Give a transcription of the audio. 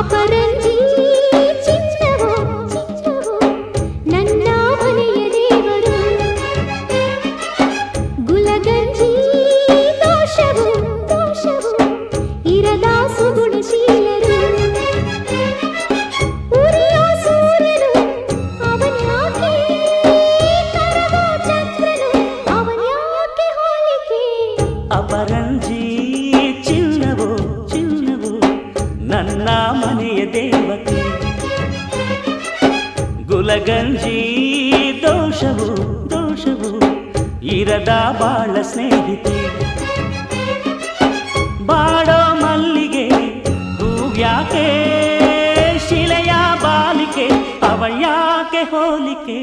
ಅಪರಂಜಿ ಚಿನ್ನವೋ ಚಿನ್ನವೋ ನನ್ನ ಮನೆಯ ದೇವರು ಗುಲಗಂಜಿ ದೋಷವೋ ದೋಷವೋ ಇರದ ಸುಗುಣಶೀಲರು ಉರಿಯೋ ಸೂರ್ಯನು ಅವನ್ಯಾಕೆ ಕರಗೋ ಚಂದ್ರನು ಅವನ್ಯಾಕೆ ಹೋಲಿಕೆ ಅಪರಂಜಿ ಚಿನ್ನವೋ ಚಿನ್ನವೋ ನನ್ನ ಮನೆಯ ದೇವತೆ ಗುಲಗಂಜಿ ದೋಷವು ದೋಷವು ಇರದ ಬಾಳ ಸ್ನೇಹಿತೆ ಬಾಡೋ ಮಲ್ಲಿಗೆ ಹೂವ್ಯಾಕೆ ಶಿಲೆಯ ಬಾಲಿಕೆ ಅವಳ್ಯಾಕೆ ಹೋಲಿಕೆ